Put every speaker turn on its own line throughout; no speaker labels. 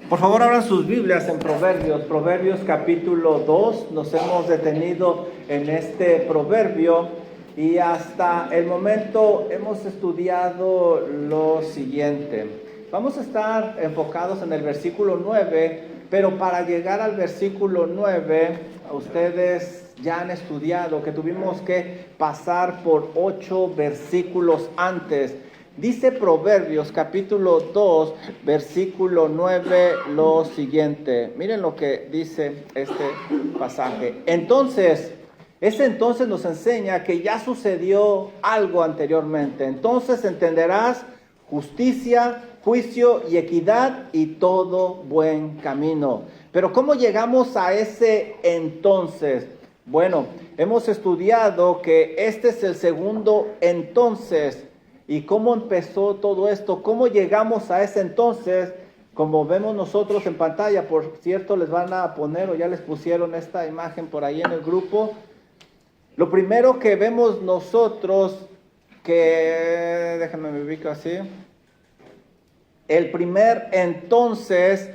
Por favor, abran sus Biblias en Proverbios, Proverbios capítulo 2. Nos hemos detenido en este proverbio y hasta el momento hemos estudiado lo siguiente. Vamos a estar enfocados en el versículo 9, pero para llegar al versículo 9, ustedes ya han estudiado que tuvimos que pasar por 8 versículos antes. Dice Proverbios capítulo 2, versículo 9, lo siguiente. Miren lo que dice este pasaje. Ese entonces nos enseña que ya sucedió algo anteriormente. Entonces entenderás justicia, juicio y equidad y todo buen camino. Pero ¿cómo llegamos a ese entonces? Bueno, hemos estudiado que este es el segundo entonces. ¿Y cómo empezó todo esto? ¿Cómo llegamos a ese entonces? Como vemos nosotros en pantalla, por cierto, les van a poner o ya les pusieron esta imagen por ahí en el grupo. Lo primero que vemos nosotros, déjenme me ubico así. El primer entonces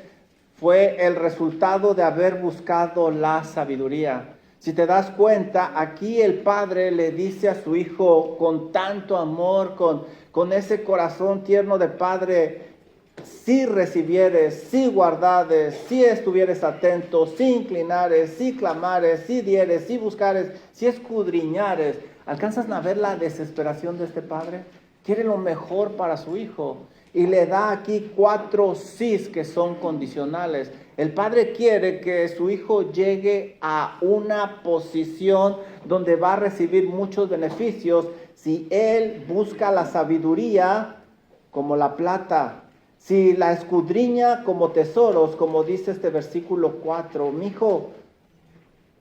fue el resultado de haber buscado la sabiduría. Si te das cuenta, aquí el padre le dice a su hijo con tanto amor, con ese corazón tierno de padre: si recibieres, si guardares, si estuvieres atento, si inclinares, si clamares, si dieres, si buscares, si escudriñares. ¿Alcanzas a ver la desesperación de este padre? Quiere lo mejor para su hijo. Y le da aquí 4 sís que son condicionales. El padre quiere que su hijo llegue a una posición donde va a recibir muchos beneficios si él busca la sabiduría como la plata, si la escudriña como tesoros, como dice este versículo 4. Mijo,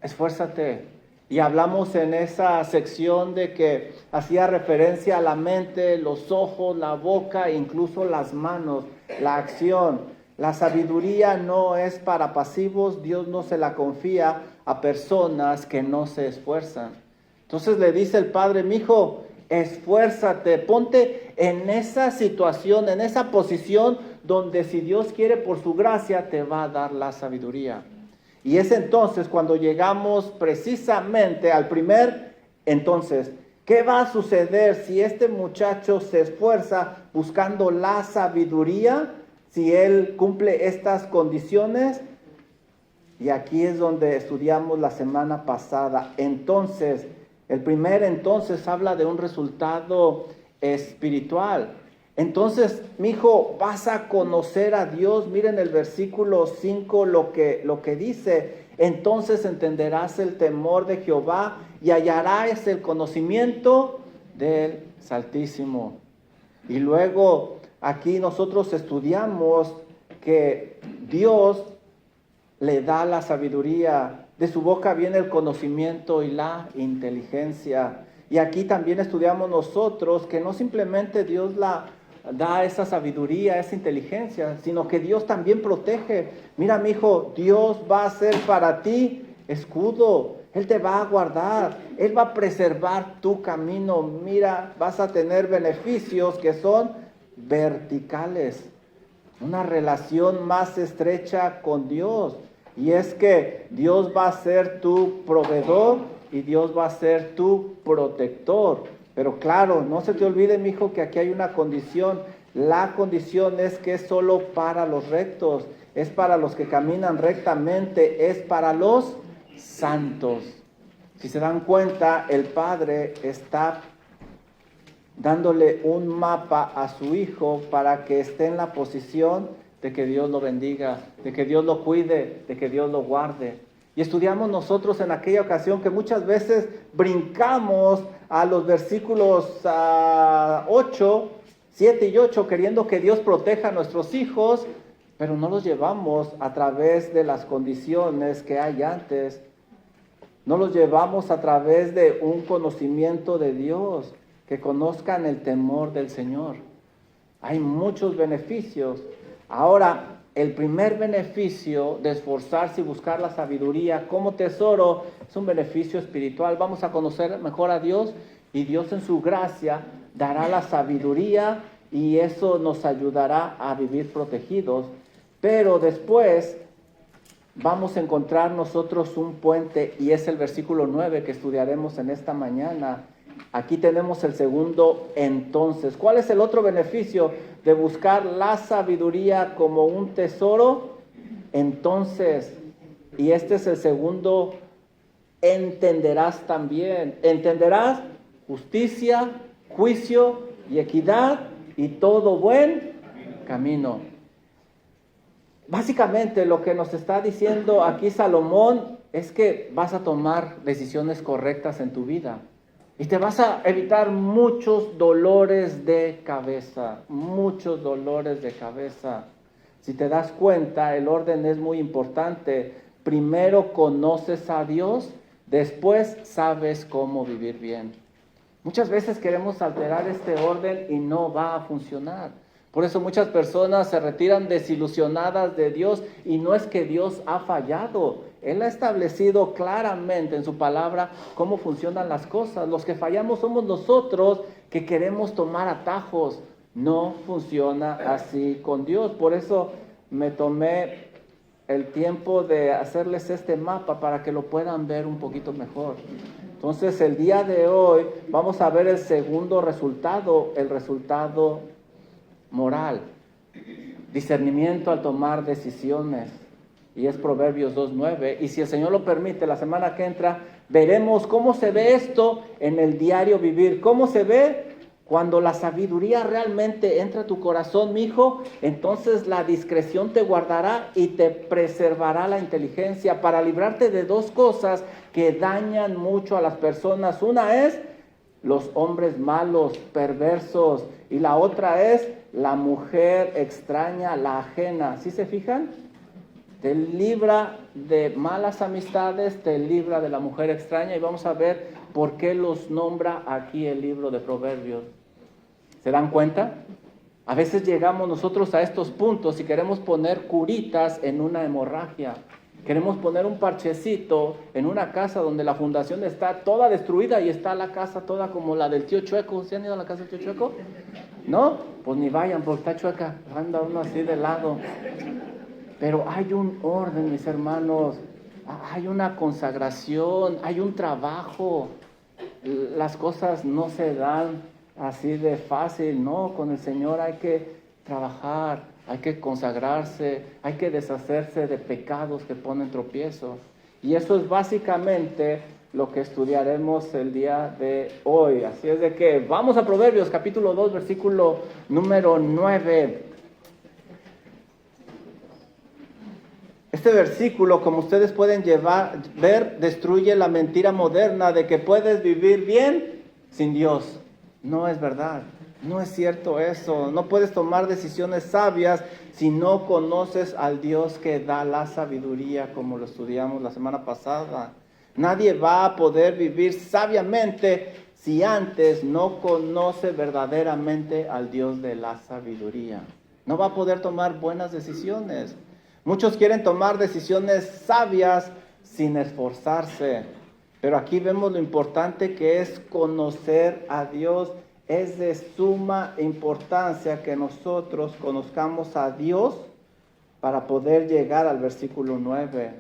esfuérzate. Y hablamos en esa sección de que hacía referencia a la mente, los ojos, la boca e incluso las manos, la acción. La sabiduría no es para pasivos, Dios no se la confía a personas que no se esfuerzan. Entonces le dice el padre: mijo, esfuérzate, ponte en esa situación, en esa posición donde si Dios quiere por su gracia te va a dar la sabiduría. Y es entonces cuando llegamos precisamente al primer entonces. ¿Qué va a suceder si este muchacho se esfuerza buscando la sabiduría? Si él cumple estas condiciones. Y aquí es donde estudiamos la semana pasada. Entonces, el primer entonces habla de un resultado espiritual. Entonces, mi hijo, vas a conocer a Dios. Miren el versículo 5 lo que dice: entonces entenderás el temor de Jehová y hallarás el conocimiento del Altísimo. Y luego aquí nosotros estudiamos que Dios le da la sabiduría. De su boca viene el conocimiento y la inteligencia. Y aquí también estudiamos nosotros que no simplemente Dios da esa sabiduría, esa inteligencia, sino que Dios también protege. Mira, mi hijo, Dios va a ser para ti escudo. Él te va a guardar, Él va a preservar tu camino. Mira, vas a tener beneficios que son verticales, una relación más estrecha con Dios. Y es que Dios va a ser tu proveedor y Dios va a ser tu protector. Pero claro, no se te olvide, mi hijo, que aquí hay una condición. La condición es que es solo para los rectos, es para los que caminan rectamente, es para los santos. Si se dan cuenta, el padre está dándole un mapa a su hijo para que esté en la posición de que Dios lo bendiga, de que Dios lo cuide, de que Dios lo guarde. Y estudiamos nosotros en aquella ocasión que muchas veces brincamos a los versículos 8, 7 y 8, queriendo que Dios proteja a nuestros hijos, pero no los llevamos a través de las condiciones que hay antes. No los llevamos a través de un conocimiento de Dios, que conozcan el temor del Señor. Hay muchos beneficios. Ahora, el primer beneficio de esforzarse y buscar la sabiduría como tesoro es un beneficio espiritual. Vamos a conocer mejor a Dios y Dios en su gracia dará la sabiduría y eso nos ayudará a vivir protegidos. Pero después vamos a encontrar nosotros un puente, y es el versículo 9 que estudiaremos en esta mañana. Aquí tenemos el segundo entonces. ¿Cuál es el otro beneficio de buscar la sabiduría como un tesoro? Entonces, y este es el segundo, entenderás también. Entenderás justicia, juicio y equidad y todo buen camino. Básicamente lo que nos está diciendo aquí Salomón es que vas a tomar decisiones correctas en tu vida. Y te vas a evitar muchos dolores de cabeza, muchos dolores de cabeza. Si te das cuenta, el orden es muy importante. Primero conoces a Dios, después sabes cómo vivir bien. Muchas veces queremos alterar este orden y no va a funcionar. Por eso muchas personas se retiran desilusionadas de Dios, y no es que Dios ha fallado. Él ha establecido claramente en su palabra cómo funcionan las cosas. Los que fallamos somos nosotros que queremos tomar atajos. No funciona así con Dios. Por eso me tomé el tiempo de hacerles este mapa para que lo puedan ver un poquito mejor. Entonces el día de hoy vamos a ver el segundo resultado, el resultado moral, discernimiento al tomar decisiones, y es Proverbios 2:9. Y si el Señor lo permite, la semana que entra veremos cómo se ve esto en el diario vivir. ¿Cómo se ve? Cuando la sabiduría realmente entra a tu corazón, mi hijo, entonces la discreción te guardará y te preservará la inteligencia para librarte de dos cosas que dañan mucho a las personas. Una es los hombres malos, perversos, y la otra es la mujer extraña, la ajena. ¿Sí se fijan? Te libra de malas amistades, te libra de la mujer extraña, y vamos a ver por qué los nombra aquí el libro de Proverbios. ¿Se dan cuenta? A veces llegamos nosotros a estos puntos y queremos poner curitas en una hemorragia. Queremos poner un parchecito en una casa donde la fundación está toda destruida y está la casa toda como la del tío Chueco. ¿Se han ido a la casa del tío Chueco? ¿No? Pues ni vayan porque está chueca. Anda uno así de lado. Pero hay un orden, mis hermanos. Hay una consagración, hay un trabajo. Las cosas no se dan así de fácil, ¿no? Con el Señor hay que trabajar, hay que consagrarse, hay que deshacerse de pecados que ponen tropiezos. Y eso es básicamente lo que estudiaremos el día de hoy. Así es de que vamos a Proverbios capítulo 2, versículo número 9. Este versículo, como ustedes pueden ver, destruye la mentira moderna de que puedes vivir bien sin Dios. No es verdad, no es cierto eso. No puedes tomar decisiones sabias si no conoces al Dios que da la sabiduría, como lo estudiamos la semana pasada. Nadie va a poder vivir sabiamente si antes no conoce verdaderamente al Dios de la sabiduría. No va a poder tomar buenas decisiones. Muchos quieren tomar decisiones sabias sin esforzarse. Pero aquí vemos lo importante que es conocer a Dios. Es de suma importancia que nosotros conozcamos a Dios para poder llegar al versículo 9.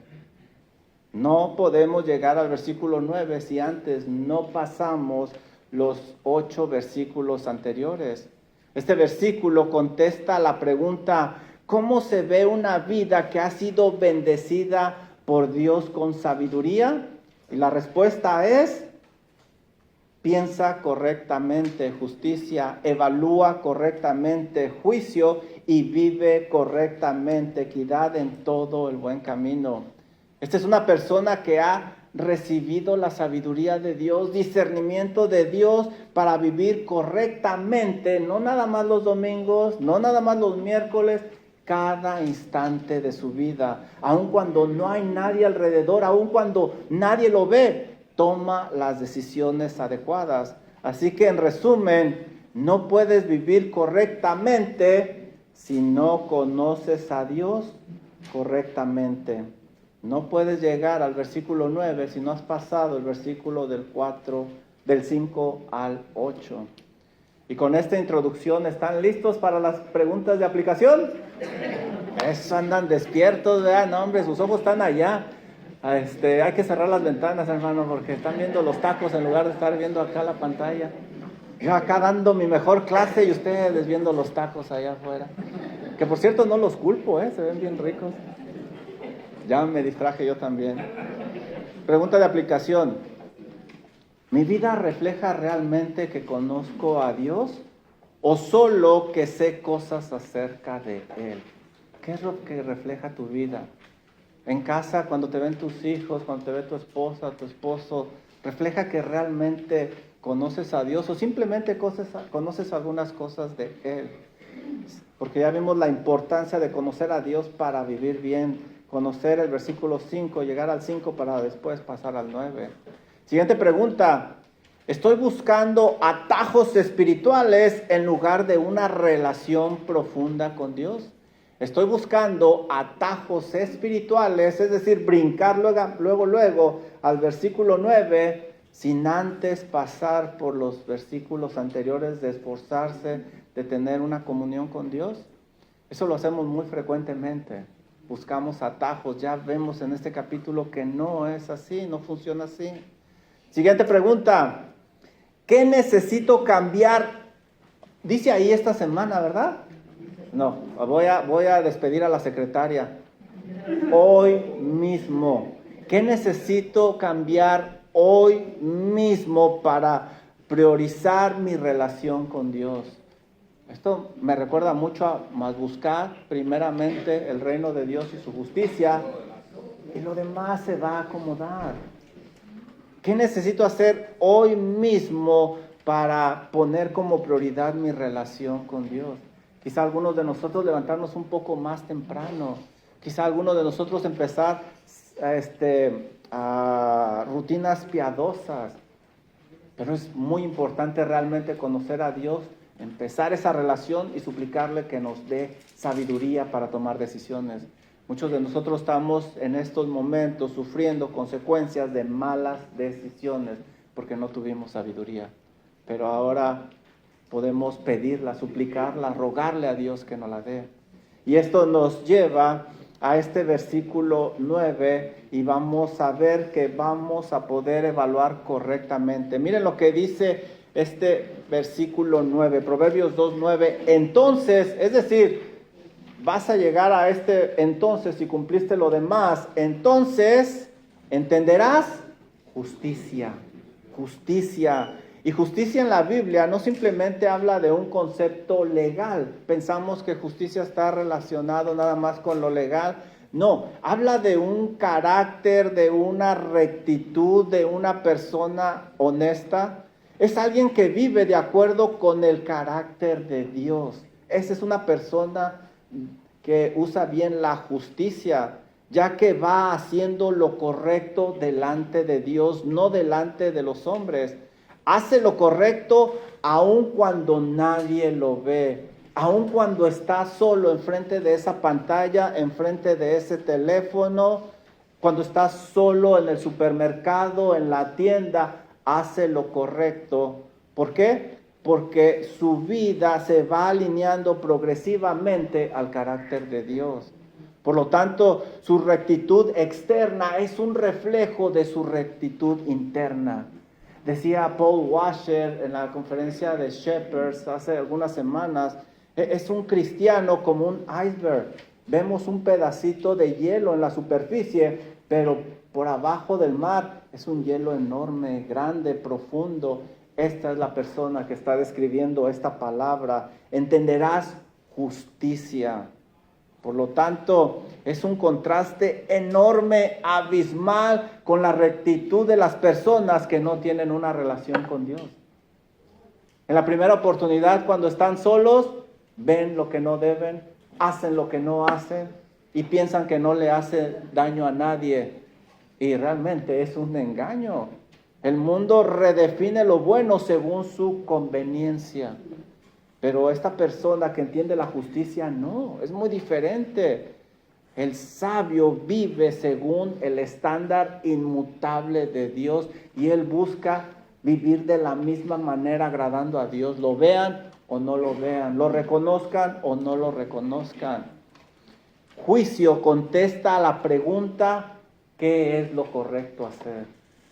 No podemos llegar al versículo 9 si antes no pasamos los 8 versículos anteriores. Este versículo contesta la pregunta: ¿cómo se ve una vida que ha sido bendecida por Dios con sabiduría? Y la respuesta es: piensa correctamente justicia, evalúa correctamente juicio y vive correctamente equidad en todo el buen camino. Esta es una persona que ha recibido la sabiduría de Dios, discernimiento de Dios para vivir correctamente, no nada más los domingos, no nada más los miércoles, cada instante de su vida, aun cuando no hay nadie alrededor, aun cuando nadie lo ve, toma las decisiones adecuadas. Así que en resumen, no puedes vivir correctamente si no conoces a Dios correctamente. No puedes llegar al versículo 9 si no has pasado el versículo del 5 al 8. Y con esta introducción, ¿están listos para las preguntas de aplicación? Eso, andan despiertos, ¿verdad? No, hombre, sus ojos están allá. Hay que cerrar las ventanas, hermano, porque están viendo los tacos en lugar de estar viendo acá la pantalla. Yo acá dando mi mejor clase y ustedes viendo los tacos allá afuera. Que por cierto no los culpo, se ven bien ricos. Ya me distraje yo también. Pregunta de aplicación. ¿Mi vida refleja realmente que conozco a Dios o solo que sé cosas acerca de Él? ¿Qué es lo que refleja tu vida? En casa, cuando te ven tus hijos, cuando te ve tu esposa, tu esposo, ¿refleja que realmente conoces a Dios o simplemente conoces algunas cosas de Él? Porque ya vimos la importancia de conocer a Dios para vivir bien, conocer el versículo 5, llegar al 5 para después pasar al 9. Siguiente pregunta. ¿Estoy buscando atajos espirituales en lugar de una relación profunda con Dios? Estoy buscando atajos espirituales, es decir, brincar luego al versículo 9, sin antes pasar por los versículos anteriores de esforzarse, de tener una comunión con Dios. Eso lo hacemos muy frecuentemente. Buscamos atajos. Ya vemos en este capítulo que no es así, no funciona así. Siguiente pregunta. ¿Qué necesito cambiar? Dice ahí esta semana, ¿verdad? No, voy a despedir a la secretaria. Hoy mismo. ¿Qué necesito cambiar hoy mismo para priorizar mi relación con Dios? Esto me recuerda mucho a más buscar primeramente el reino de Dios y su justicia, y lo demás se va a acomodar. ¿Qué necesito hacer hoy mismo para poner como prioridad mi relación con Dios? Quizá algunos de nosotros levantarnos un poco más temprano. Quizá algunos de nosotros empezar a rutinas piadosas. Pero es muy importante realmente conocer a Dios, empezar esa relación y suplicarle que nos dé sabiduría para tomar decisiones. Muchos de nosotros estamos en estos momentos sufriendo consecuencias de malas decisiones porque no tuvimos sabiduría. Pero ahora podemos pedirla, suplicarla, rogarle a Dios que nos la dé. Y esto nos lleva a este versículo 9 y vamos a ver que vamos a poder evaluar correctamente. Miren lo que dice este versículo 9, Proverbios 2:9. Entonces, es decir, vas a llegar a este entonces si cumpliste lo demás. Entonces entenderás justicia. Y justicia en la Biblia no simplemente habla de un concepto legal. Pensamos que justicia está relacionado nada más con lo legal. No, habla de un carácter, de una rectitud, de una persona honesta. Es alguien que vive de acuerdo con el carácter de Dios. Esa es una persona que usa bien la justicia, ya que va haciendo lo correcto delante de Dios, no delante de los hombres. Hace lo correcto aun cuando nadie lo ve, aun cuando está solo enfrente de esa pantalla, enfrente de ese teléfono, cuando está solo en el supermercado, en la tienda, hace lo correcto. ¿Por qué? Porque su vida se va alineando progresivamente al carácter de Dios. Por lo tanto, su rectitud externa es un reflejo de su rectitud interna. Decía Paul Washer en la conferencia de Shepherds hace algunas semanas, es un cristiano como un iceberg. Vemos un pedacito de hielo en la superficie, pero por abajo del mar es un hielo enorme, grande, profundo. Esta es la persona que está describiendo esta palabra. Entenderás justicia. Por lo tanto, es un contraste enorme, abismal, con la rectitud de las personas que no tienen una relación con Dios. En la primera oportunidad, cuando están solos, ven lo que no deben, hacen lo que no hacen y piensan que no le hace daño a nadie. Y realmente es un engaño. El mundo redefine lo bueno según su conveniencia. Pero esta persona que entiende la justicia, no, es muy diferente. El sabio vive según el estándar inmutable de Dios y él busca vivir de la misma manera agradando a Dios, lo vean o no lo vean, lo reconozcan o no lo reconozcan. Juicio contesta a la pregunta, ¿qué es lo correcto hacer?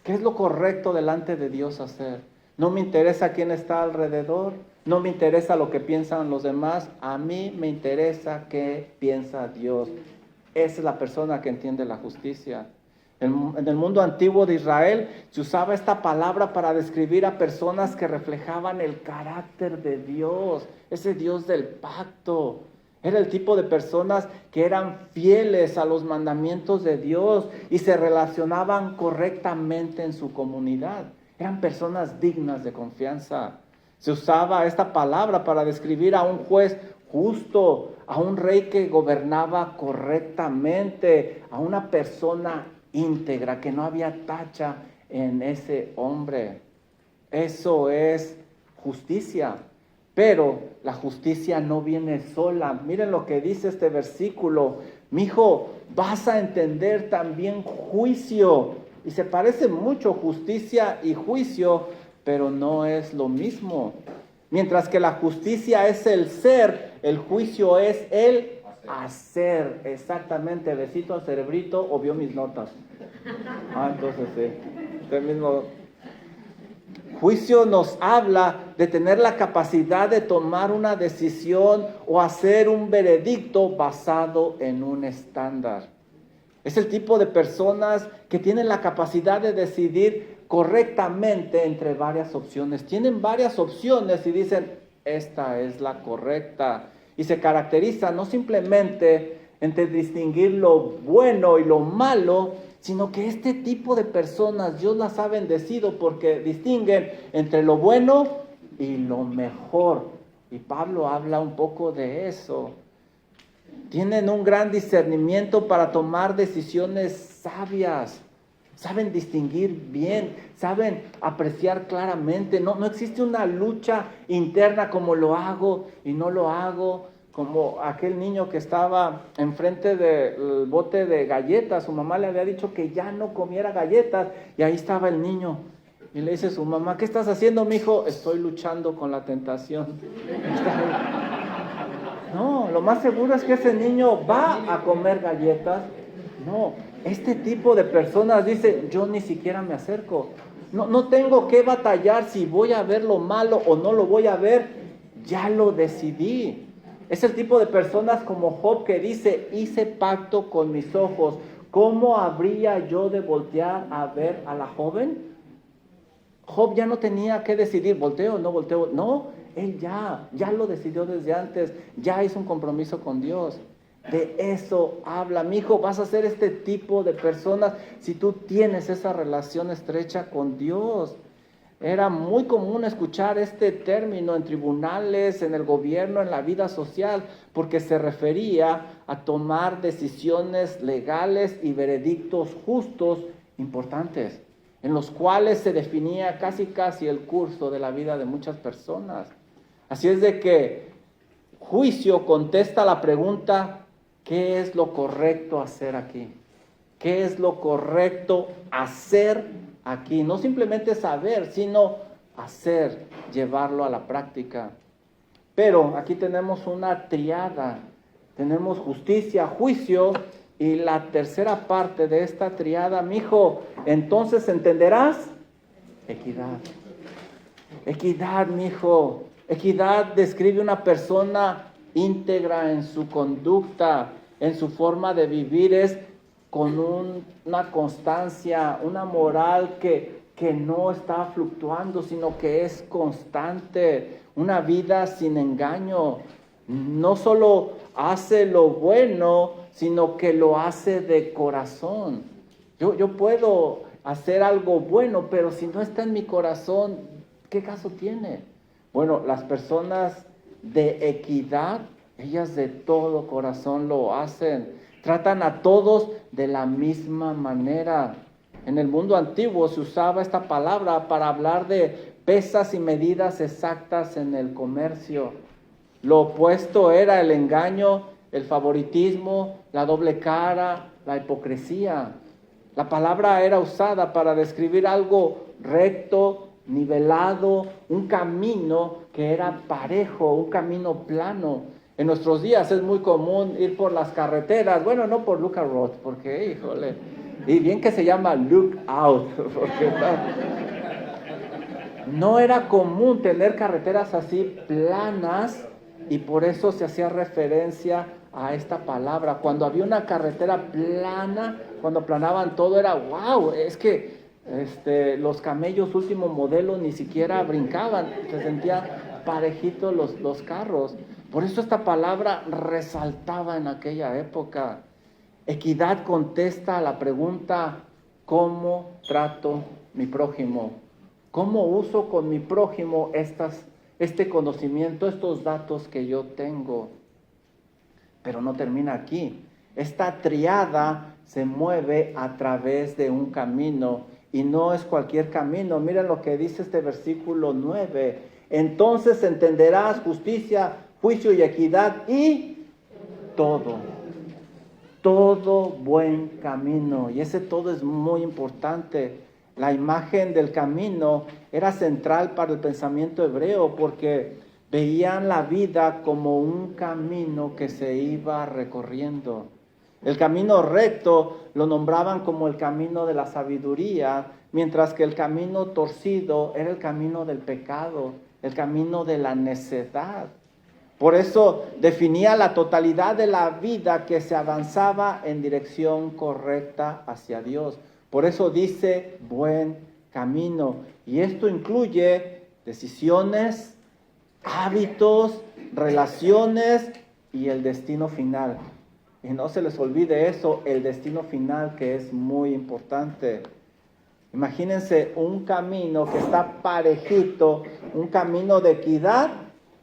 ¿Qué es lo correcto delante de Dios hacer? No me interesa quién está alrededor, no me interesa lo que piensan los demás, a mí me interesa qué piensa Dios. Esa es la persona que entiende la justicia. En el mundo antiguo de Israel se usaba esta palabra para describir a personas que reflejaban el carácter de Dios, ese Dios del pacto. Era el tipo de personas que eran fieles a los mandamientos de Dios y se relacionaban correctamente en su comunidad. Eran personas dignas de confianza. Se usaba esta palabra para describir a un juez justo, a un rey que gobernaba correctamente, a una persona íntegra, que no había tacha en ese hombre. Eso es justicia. Pero la justicia no viene sola. Miren lo que dice este versículo. Mijo, vas a entender también juicio. Y se parece mucho justicia y juicio, pero no es lo mismo. Mientras que la justicia es el ser, el juicio es el hacer. Exactamente. Besito al cerebrito, o vio mis notas. Entonces sí. Usted mismo. Juicio nos habla de tener la capacidad de tomar una decisión o hacer un veredicto basado en un estándar. Es el tipo de personas que tienen la capacidad de decidir correctamente entre varias opciones. Tienen varias opciones y dicen, esta es la correcta. Y se caracteriza no simplemente entre distinguir lo bueno y lo malo, sino que este tipo de personas Dios las ha bendecido porque distinguen entre lo bueno y lo mejor. Y Pablo habla un poco de eso. Tienen un gran discernimiento para tomar decisiones sabias. Saben distinguir bien, saben apreciar claramente. No existe una lucha interna como lo hago y no lo hago. Como aquel niño que estaba enfrente del bote de galletas, su mamá le había dicho que ya no comiera galletas, y ahí estaba el niño. Y le dice su mamá, ¿qué estás haciendo, mijo? Estoy luchando con la tentación. No, lo más seguro es que ese niño va a comer galletas. No, este tipo de personas dice, yo ni siquiera me acerco. No tengo que batallar si voy a ver lo malo o no lo voy a ver. Ya lo decidí. Es el tipo de personas como Job que dice, hice pacto con mis ojos. ¿Cómo habría yo de voltear a ver a la joven? Job ya no tenía que decidir, ¿volteo o no volteo? No, él ya lo decidió desde antes. Ya hizo un compromiso con Dios. De eso habla. Mi hijo, vas a ser este tipo de personas si tú tienes esa relación estrecha con Dios. Era muy común escuchar este término en tribunales, en el gobierno, en la vida social, porque se refería a tomar decisiones legales y veredictos justos importantes, en los cuales se definía casi el curso de la vida de muchas personas. Así es de que juicio contesta la pregunta, ¿qué es lo correcto hacer aquí? ¿Qué es lo correcto hacer aquí? No simplemente saber, sino hacer, llevarlo a la práctica. Pero aquí tenemos una triada. Tenemos justicia, juicio y la tercera parte de esta triada, mijo, entonces entenderás equidad. Equidad, mijo. Equidad describe una persona íntegra en su conducta, en su forma de vivir, es con una constancia, una moral que no está fluctuando, sino que es constante, una vida sin engaño. No solo hace lo bueno, sino que lo hace de corazón. Yo puedo hacer algo bueno, pero si no está en mi corazón, ¿qué caso tiene? Bueno, las personas de equidad, ellas de todo corazón lo hacen. Tratan a todos de la misma manera. En el mundo antiguo se usaba esta palabra para hablar de pesas y medidas exactas en el comercio. Lo opuesto era el engaño, el favoritismo, la doble cara, la hipocresía. La palabra era usada para describir algo recto nivelado, un camino que era parejo, un camino plano. En nuestros días es muy común ir por las carreteras, bueno, no por Lookout Road, porque, híjole, y bien que se llama Look Out, porque no era común tener carreteras así planas, y por eso se hacía referencia a esta palabra. Cuando había una carretera plana, cuando aplanaban todo, era wow, es que los camellos último modelo ni siquiera brincaban, se sentían parejitos los carros. Por eso esta palabra resaltaba en aquella época. Equidad contesta a la pregunta, ¿cómo trato mi prójimo? ¿Cómo uso con mi prójimo este conocimiento, estos datos que yo tengo? Pero no termina aquí. Esta triada se mueve a través de un camino y no es cualquier camino. Miren lo que dice este versículo 9. Entonces entenderás justicia, juicio y equidad y todo buen camino. Y ese todo es muy importante. La imagen del camino era central para el pensamiento hebreo porque veían la vida como un camino que se iba recorriendo. El camino recto lo nombraban como el camino de la sabiduría, mientras que el camino torcido era el camino del pecado, el camino de la necedad. Por eso definía la totalidad de la vida que se avanzaba en dirección correcta hacia Dios. Por eso dice buen camino. Y esto incluye decisiones, hábitos, relaciones y el destino final. Y no se les olvide eso, el destino final, que es muy importante. Imagínense un camino que está parejito, un camino de equidad,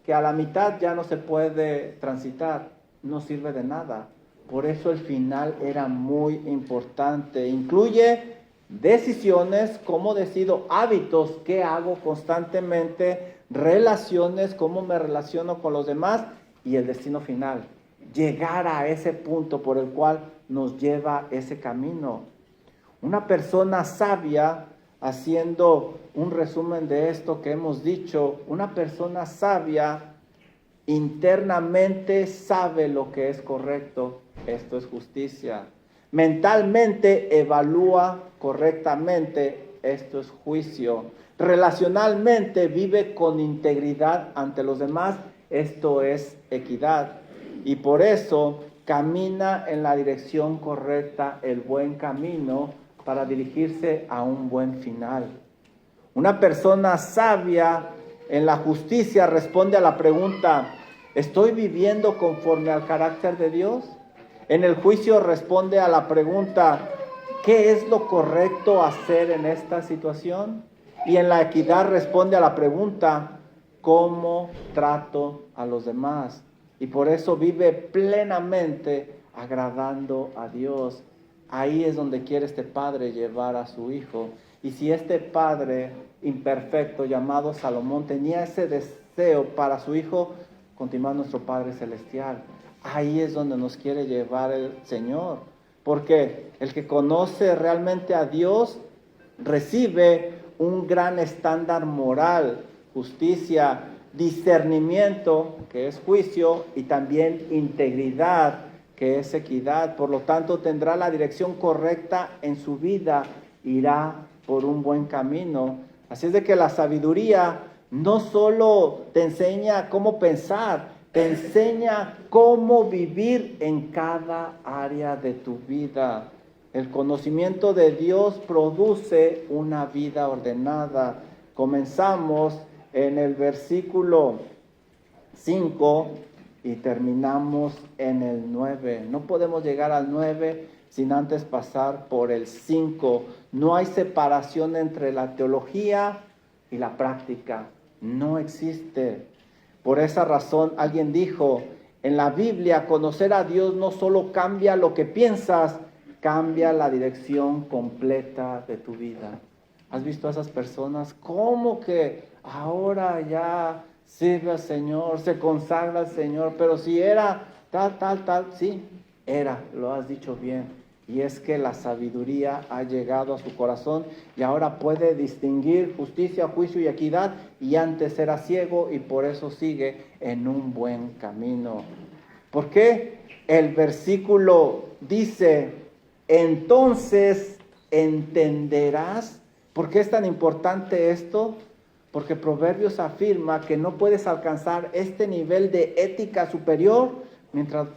que a la mitad ya no se puede transitar, no sirve de nada. Por eso el final era muy importante. Incluye decisiones, cómo decido, hábitos, qué hago constantemente, relaciones, cómo me relaciono con los demás y el destino final. Llegar a ese punto por el cual nos lleva ese camino. Una persona sabia, haciendo un resumen de esto que hemos dicho, una persona sabia internamente sabe lo que es correcto, esto es justicia. Mentalmente evalúa correctamente, esto es juicio. Relacionalmente vive con integridad ante los demás, esto es equidad. Y por eso camina en la dirección correcta, el buen camino, para dirigirse a un buen final. Una persona sabia en la justicia responde a la pregunta, ¿estoy viviendo conforme al carácter de Dios? En el juicio responde a la pregunta, ¿qué es lo correcto hacer en esta situación? Y en la equidad responde a la pregunta, ¿cómo trato a los demás? Y por eso vive plenamente agradando a Dios. Ahí es donde quiere este padre llevar a su hijo. Y si este padre imperfecto llamado Salomón tenía ese deseo para su hijo, continúa nuestro Padre Celestial. Ahí es donde nos quiere llevar el Señor. Porque el que conoce realmente a Dios recibe un gran estándar moral, justicia, discernimiento, que es juicio, y también integridad, que es equidad. Por lo tanto, tendrá la dirección correcta en su vida, irá por un buen camino. Así es de que la sabiduría no solo te enseña cómo pensar, te enseña cómo vivir en cada área de tu vida. El conocimiento de Dios produce una vida ordenada. Comenzamos en el versículo 5 y terminamos en el 9. No podemos llegar al 9 sin antes pasar por el 5. No hay separación entre la teología y la práctica. No existe. Por esa razón alguien dijo, en la Biblia conocer a Dios no solo cambia lo que piensas, cambia la dirección completa de tu vida. ¿Has visto a esas personas? ¿Cómo que ahora ya sirve al Señor, se consagra al Señor? Pero si era tal, sí, era, lo has dicho bien. Y es que la sabiduría ha llegado a su corazón y ahora puede distinguir justicia, juicio y equidad. Y antes era ciego y por eso sigue en un buen camino. ¿Por qué? El versículo dice, entonces entenderás. ¿Por qué es tan importante esto? Porque Proverbios afirma que no puedes alcanzar este nivel de ética superior mientras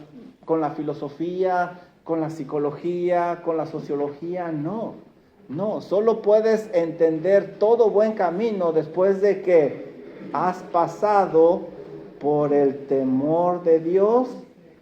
con la filosofía, con la psicología, con la sociología, no. Solo puedes entender todo buen camino después de que has pasado por el temor de Dios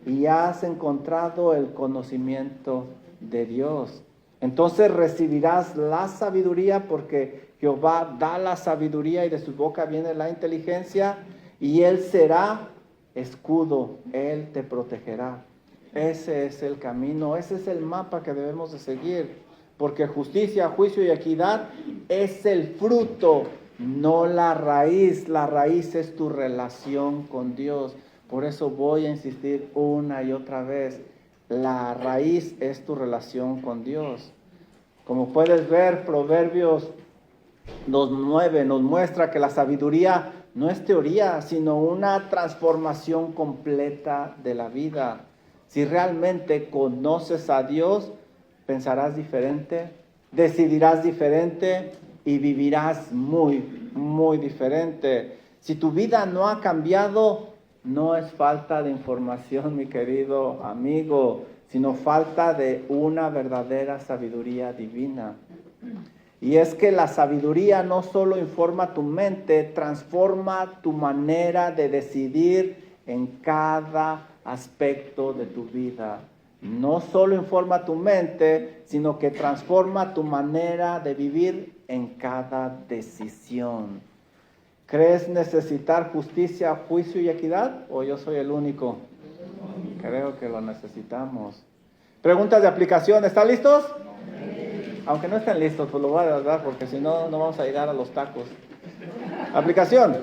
y has encontrado el conocimiento de Dios. Entonces recibirás la sabiduría porque Jehová da la sabiduría y de su boca viene la inteligencia y Él será escudo, Él te protegerá. Ese es el camino, ese es el mapa que debemos de seguir, porque justicia, juicio y equidad es el fruto, no la raíz. La raíz es tu relación con Dios. Por eso voy a insistir una y otra vez, la raíz es tu relación con Dios. Como puedes ver, Proverbios 2:9 nos muestra que la sabiduría no es teoría, sino una transformación completa de la vida. Si realmente conoces a Dios, pensarás diferente, decidirás diferente y vivirás muy, muy diferente. Si tu vida no ha cambiado, no es falta de información, mi querido amigo, sino falta de una verdadera sabiduría divina. Y es que la sabiduría no solo informa tu mente, transforma tu manera de decidir en cada aspecto de tu vida. No solo informa tu mente, sino que transforma tu manera de vivir en cada decisión. ¿Crees necesitar justicia, juicio y equidad? ¿O yo soy el único? Creo que lo necesitamos. Preguntas de aplicación, ¿están listos? Aunque no estén listos, pues lo voy a dar porque si no, no vamos a llegar a los tacos. Aplicación.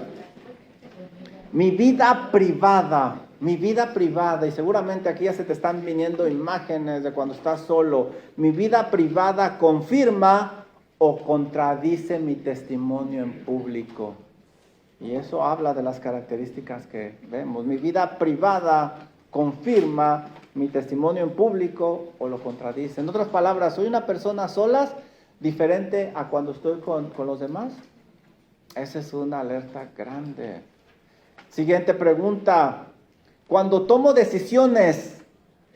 Mi vida privada, y seguramente aquí ya se te están viniendo imágenes de cuando estás solo. Mi vida privada confirma o contradice mi testimonio en público. Y eso habla de las características que vemos. Mi vida privada confirma mi testimonio en público o lo contradice. En otras palabras, ¿soy una persona a solas diferente a cuando estoy con los demás? Esa es una alerta grande. Siguiente pregunta. Cuando tomo decisiones,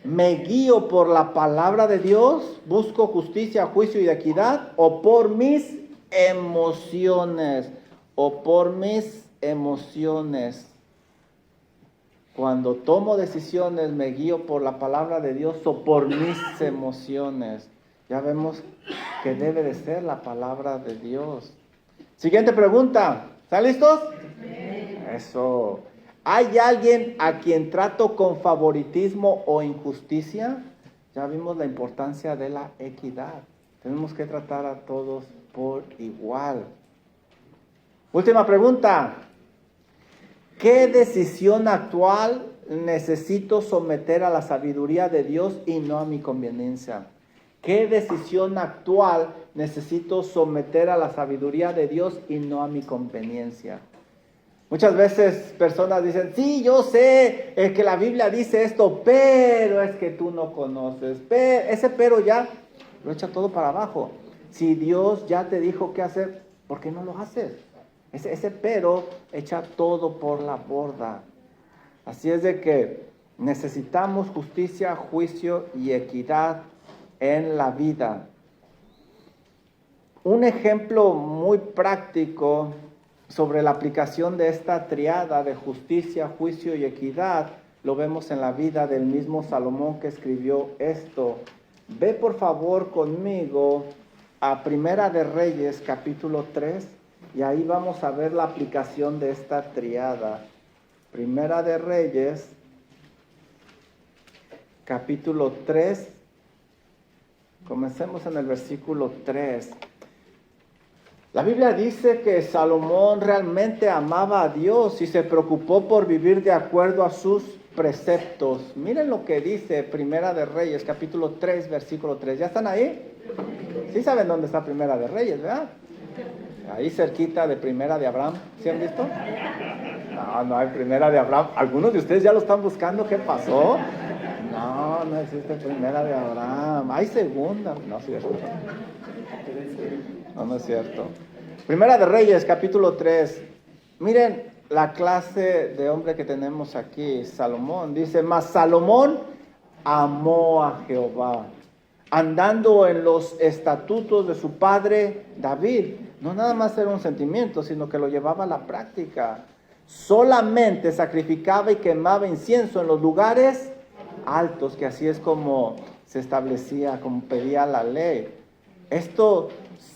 ¿me guío por la palabra de Dios? ¿Busco justicia, juicio y equidad? ¿O por mis emociones? Cuando tomo decisiones, ¿me guío por la palabra de Dios o por mis emociones? Ya vemos que debe de ser la palabra de Dios. Siguiente pregunta. ¿Están listos? Eso. ¿Hay alguien a quien trato con favoritismo o injusticia? Ya vimos la importancia de la equidad. Tenemos que tratar a todos por igual. Última pregunta. ¿Qué decisión actual necesito someter a la sabiduría de Dios y no a mi conveniencia? ¿Qué decisión actual necesito someter a la sabiduría de Dios y no a mi conveniencia? Muchas veces personas dicen, sí, yo sé que la Biblia dice esto, pero es que tú no conoces. Ese pero ya lo echa todo para abajo. Si Dios ya te dijo qué hacer, ¿por qué no lo haces? Ese pero echa todo por la borda. Así es de que necesitamos justicia, juicio y equidad en la vida. Un ejemplo muy práctico sobre la aplicación de esta triada de justicia, juicio y equidad lo vemos en la vida del mismo Salomón que escribió esto. Ve por favor conmigo a Primera de Reyes capítulo 3 y ahí vamos a ver la aplicación de esta triada. Primera de Reyes capítulo 3, comencemos en el versículo 3. La Biblia dice que Salomón realmente amaba a Dios y se preocupó por vivir de acuerdo a sus preceptos. Miren lo que dice Primera de Reyes, capítulo 3, versículo 3. ¿Ya están ahí? Sí saben dónde está Primera de Reyes, ¿verdad? Ahí cerquita de Primera de Abraham. ¿Sí han visto? No hay Primera de Abraham. ¿Algunos de ustedes ya lo están buscando? ¿Qué pasó? No existe Primera de Abraham. Hay Segunda. No es cierto. No es cierto. Primera de Reyes, capítulo 3. Miren la clase de hombre que tenemos aquí, Salomón. Dice, mas Salomón amó a Jehová, andando en los estatutos de su padre David. No nada más era un sentimiento, sino que lo llevaba a la práctica. Solamente sacrificaba y quemaba incienso en los lugares altos, que así es como se establecía, como pedía la ley. Esto,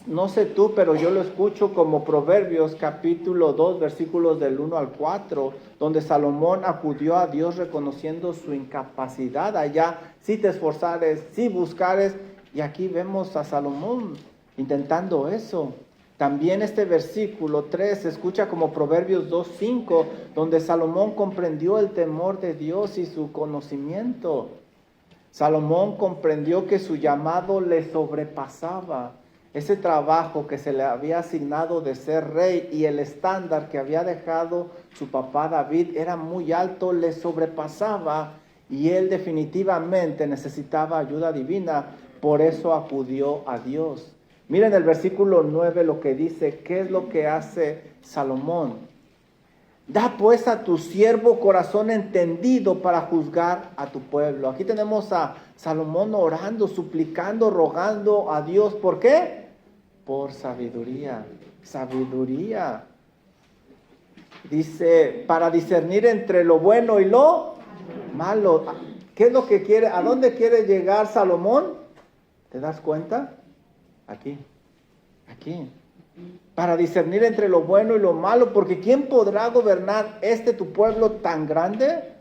no sé tú, pero yo lo escucho como Proverbios capítulo 2, versículos del 1 al 4, donde Salomón acudió a Dios reconociendo su incapacidad. Allá, si te esforzares, si buscares, y aquí vemos a Salomón intentando eso. También este versículo 3 se escucha como Proverbios 2:5, donde Salomón comprendió el temor de Dios y su conocimiento. Salomón comprendió que su llamado le sobrepasaba. Ese trabajo que se le había asignado de ser rey y el estándar que había dejado su papá David era muy alto, le sobrepasaba y él definitivamente necesitaba ayuda divina. Por eso acudió a Dios. Miren el versículo 9 lo que dice, ¿qué es lo que hace Salomón? Da pues a tu siervo corazón entendido para juzgar a tu pueblo. Aquí tenemos a Salomón orando, suplicando, rogando a Dios. ¿Por qué? Por sabiduría. Sabiduría. Dice, para discernir entre lo bueno y lo malo. ¿Qué es lo que quiere? ¿A dónde quiere llegar Salomón? ¿Te das cuenta? Aquí. Para discernir entre lo bueno y lo malo, porque ¿quién podrá gobernar tu pueblo tan grande?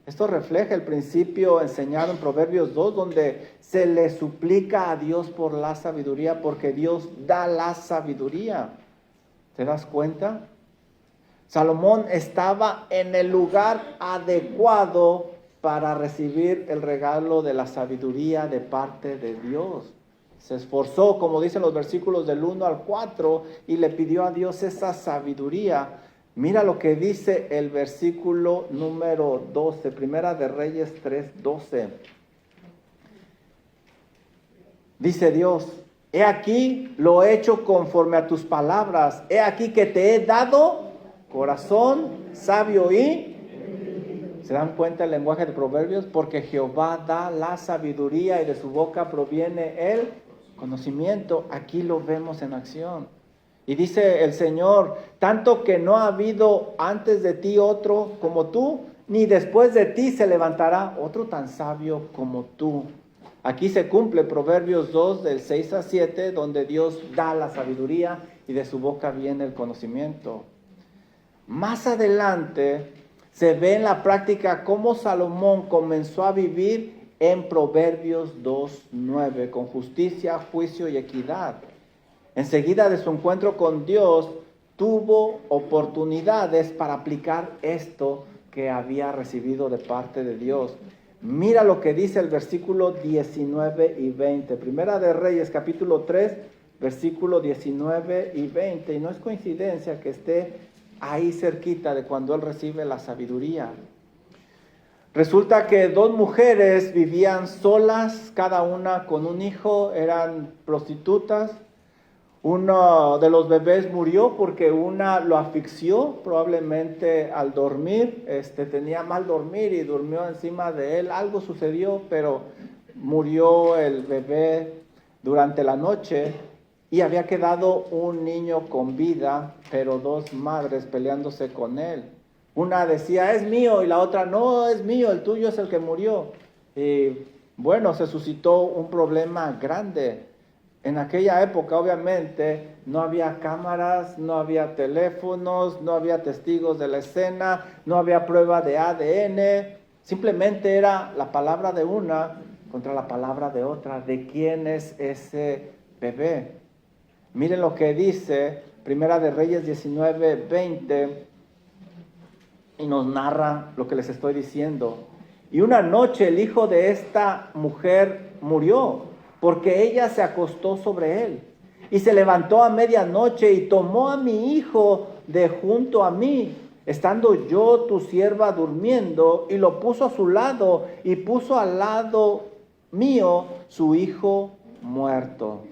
Esto refleja el principio enseñado en Proverbios 2, donde se le suplica a Dios por la sabiduría, porque Dios da la sabiduría. ¿Te das cuenta? Salomón estaba en el lugar adecuado para recibir el regalo de la sabiduría de parte de Dios. Se esforzó, como dicen los versículos del 1 al 4, y le pidió a Dios esa sabiduría. Mira lo que dice el versículo número 12, Primera de Reyes 3:12. Dice Dios, he aquí lo he hecho conforme a tus palabras, he aquí que te he dado corazón sabio y... ¿Se dan cuenta el lenguaje de Proverbios? Porque Jehová da la sabiduría y de su boca proviene el conocimiento. Aquí lo vemos en acción. Y dice el Señor, tanto que no ha habido antes de ti otro como tú, ni después de ti se levantará otro tan sabio como tú. Aquí se cumple Proverbios 2 del 6 a 7, donde Dios da la sabiduría y de su boca viene el conocimiento. Más adelante se ve en la práctica cómo Salomón comenzó a vivir en Proverbios 2:9, con justicia, juicio y equidad. Enseguida de su encuentro con Dios, tuvo oportunidades para aplicar esto que había recibido de parte de Dios. Mira lo que dice el versículo 19 y 20. Primera de Reyes, capítulo 3, versículo 19 y 20. Y no es coincidencia que esté ahí cerquita de cuando él recibe la sabiduría. Resulta que dos mujeres vivían solas, cada una con un hijo, eran prostitutas. Uno de los bebés murió porque una lo asfixió, probablemente al dormir, tenía mal dormir y durmió encima de él. Algo sucedió, pero murió el bebé durante la noche. Y había quedado un niño con vida, pero dos madres peleándose con él. Una decía, es mío, y la otra, no, es mío, el tuyo es el que murió. Y bueno, se suscitó un problema grande. En aquella época, obviamente, no había cámaras, no había teléfonos, no había testigos de la escena, no había prueba de ADN. Simplemente era la palabra de una contra la palabra de otra. ¿De quién es ese bebé? Miren lo que dice Primera de Reyes 19:20. y nos narra lo que les estoy diciendo. Y una noche el hijo de esta mujer murió, porque ella se acostó sobre él. Y se levantó a medianoche y tomó a mi hijo de junto a mí, estando yo tu sierva durmiendo, y lo puso a su lado, y puso al lado mío su hijo muerto.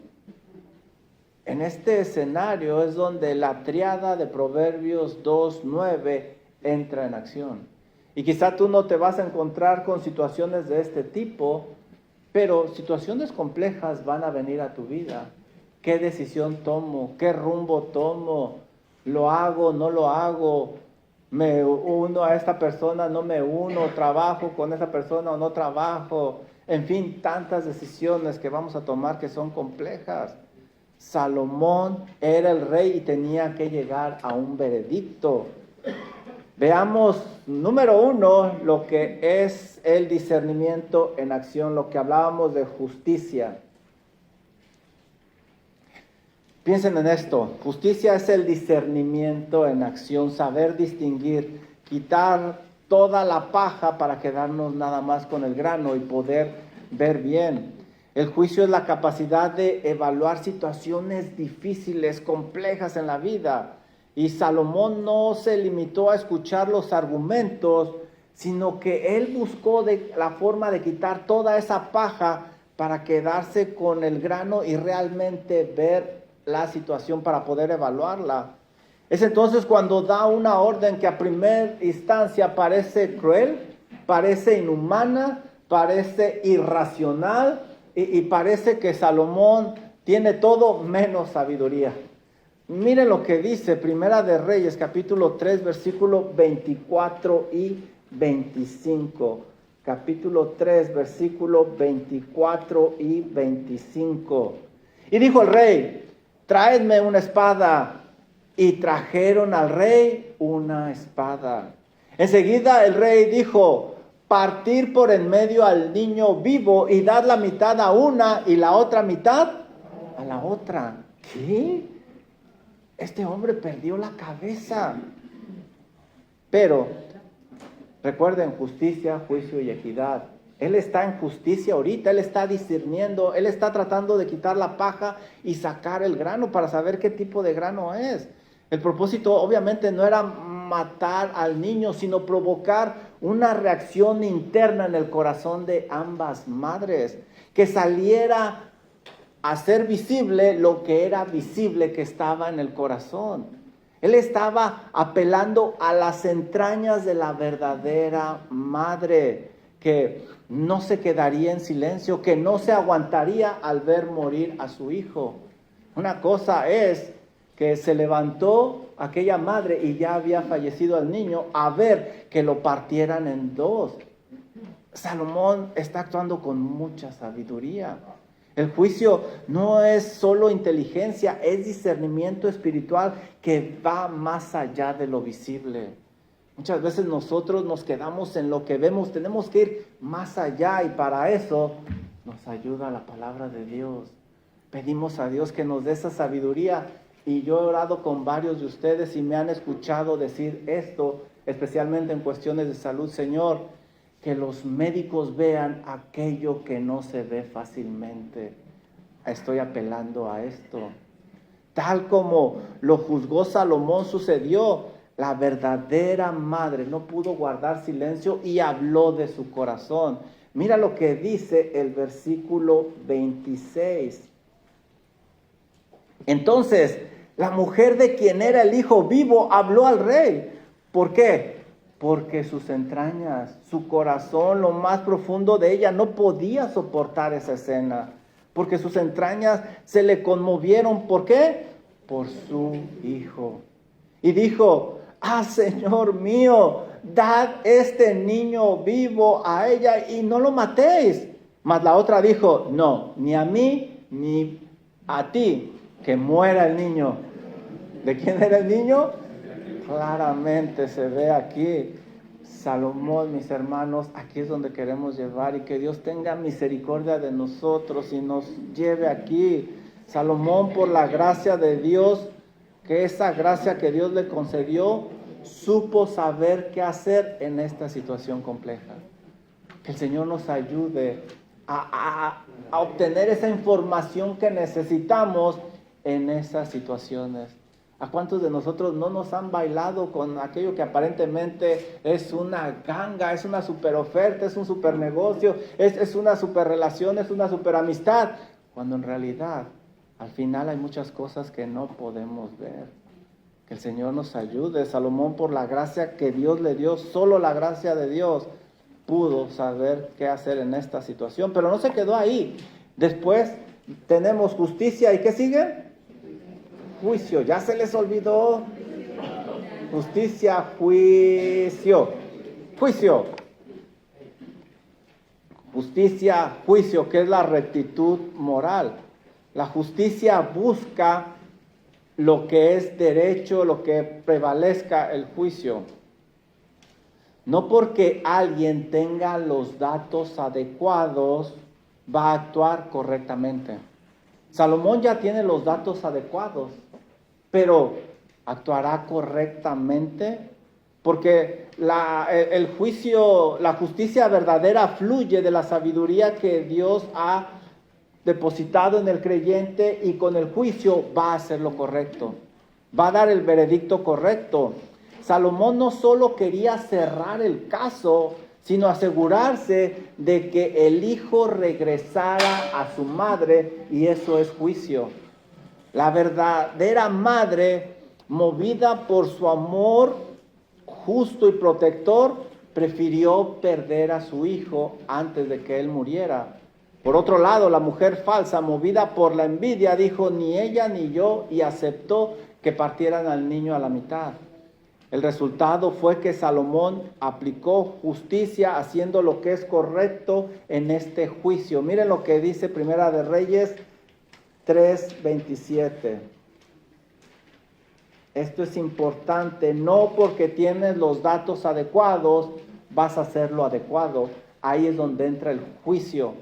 En este escenario es donde la triada de Proverbios 2:9 entra en acción. Y quizá tú no te vas a encontrar con situaciones de este tipo, pero situaciones complejas van a venir a tu vida. ¿Qué decisión tomo? ¿Qué rumbo tomo? ¿Lo hago? ¿No lo hago? ¿Me uno a esta persona? ¿No me uno? ¿Trabajo con esa persona o no trabajo? En fin, tantas decisiones que vamos a tomar que son complejas. Salomón era el rey y tenía que llegar a un veredicto. Veamos, número 1, lo que es el discernimiento en acción, lo que hablábamos de justicia. Piensen en esto, justicia es el discernimiento en acción, saber distinguir, quitar toda la paja para quedarnos nada más con el grano y poder ver bien. El juicio es la capacidad de evaluar situaciones difíciles, complejas en la vida. Y Salomón no se limitó a escuchar los argumentos, sino que él buscó la forma de quitar toda esa paja para quedarse con el grano y realmente ver la situación para poder evaluarla. Es entonces cuando da una orden que a primera instancia parece cruel, parece inhumana, parece irracional y parece que Salomón tiene todo menos sabiduría. Miren lo que dice Primera de Reyes, capítulo 3, versículo 24 y 25. Capítulo 3, versículo 24 y 25. Y dijo el rey: traedme una espada. Y trajeron al rey una espada. Enseguida el rey dijo: partir por en medio al niño vivo y dar la mitad a una y la otra mitad a la otra. ¿Qué? Este hombre perdió la cabeza. Pero recuerden, justicia, juicio y equidad. Él está en justicia ahorita, él está discerniendo, él está tratando de quitar la paja y sacar el grano para saber qué tipo de grano es. El propósito obviamente no era matar al niño, sino provocar una reacción interna en el corazón de ambas madres, que saliera a ser visible lo que era visible que estaba en el corazón. Él estaba apelando a las entrañas de la verdadera madre, que no se quedaría en silencio, que no se aguantaría al ver morir a su hijo. Una cosa es que se levantó aquella madre y ya había fallecido el niño, a ver que lo partieran en dos. Salomón está actuando con mucha sabiduría. El juicio no es solo inteligencia, es discernimiento espiritual que va más allá de lo visible. Muchas veces nosotros nos quedamos en lo que vemos, tenemos que ir más allá y para eso nos ayuda la palabra de Dios. Pedimos a Dios que nos dé esa sabiduría y yo he orado con varios de ustedes y me han escuchado decir esto, especialmente en cuestiones de salud. Señor, que los médicos vean aquello que no se ve fácilmente. Estoy apelando a esto. Tal como lo juzgó Salomón sucedió. La verdadera madre no pudo guardar silencio y habló de su corazón. Mira lo que dice el versículo 26. Entonces, la mujer de quien era el hijo vivo habló al rey. ¿Por qué? Porque sus entrañas, su corazón, lo más profundo de ella, no podía soportar esa escena. Porque sus entrañas se le conmovieron. ¿Por qué? Por su hijo. Y dijo: ah, Señor mío, dad este niño vivo a ella y no lo matéis. Mas la otra dijo: no, ni a mí ni a ti, que muera el niño. ¿De quién era el niño? Claramente se ve aquí. Salomón, mis hermanos, aquí es donde queremos llevar, y que Dios tenga misericordia de nosotros y nos lleve aquí. Salomón, por la gracia de Dios, que esa gracia que Dios le concedió, supo saber qué hacer en esta situación compleja. Que el Señor nos ayude a obtener esa información que necesitamos en esas situaciones. ¿A cuántos de nosotros no nos han bailado con aquello que aparentemente es una ganga, es una super oferta, es un super negocio, es una super relación, es una super amistad? Cuando en realidad, al final hay muchas cosas que no podemos ver. Que el Señor nos ayude. Salomón, por la gracia que Dios le dio, solo la gracia de Dios, pudo saber qué hacer en esta situación. Pero no se quedó ahí. Después tenemos justicia. ¿Y qué sigue? Juicio. ¿Ya se les olvidó? Justicia, juicio. Juicio. Justicia, juicio, que es la rectitud moral. La justicia busca lo que es derecho, lo que prevalezca el juicio. No porque alguien tenga los datos adecuados, va a actuar correctamente. Salomón ya tiene los datos adecuados, pero ¿actuará correctamente? Porque el juicio, la justicia verdadera fluye de la sabiduría que Dios ha depositado en el creyente, y con el juicio va a hacer lo correcto, va a dar el veredicto correcto. Salomón no solo quería cerrar el caso, sino asegurarse de que el hijo regresara a su madre, y eso es juicio. La verdadera madre, movida por su amor justo y protector, prefirió perder a su hijo antes de que él muriera. Por otro lado, la mujer falsa, movida por la envidia, dijo: ni ella ni yo, y aceptó que partieran al niño a la mitad. El resultado fue que Salomón aplicó justicia, haciendo lo que es correcto en este juicio. Miren lo que dice Primera de Reyes 3:27. Esto es importante. No porque tienes los datos adecuados vas a hacer lo adecuado. Ahí es donde entra el juicio.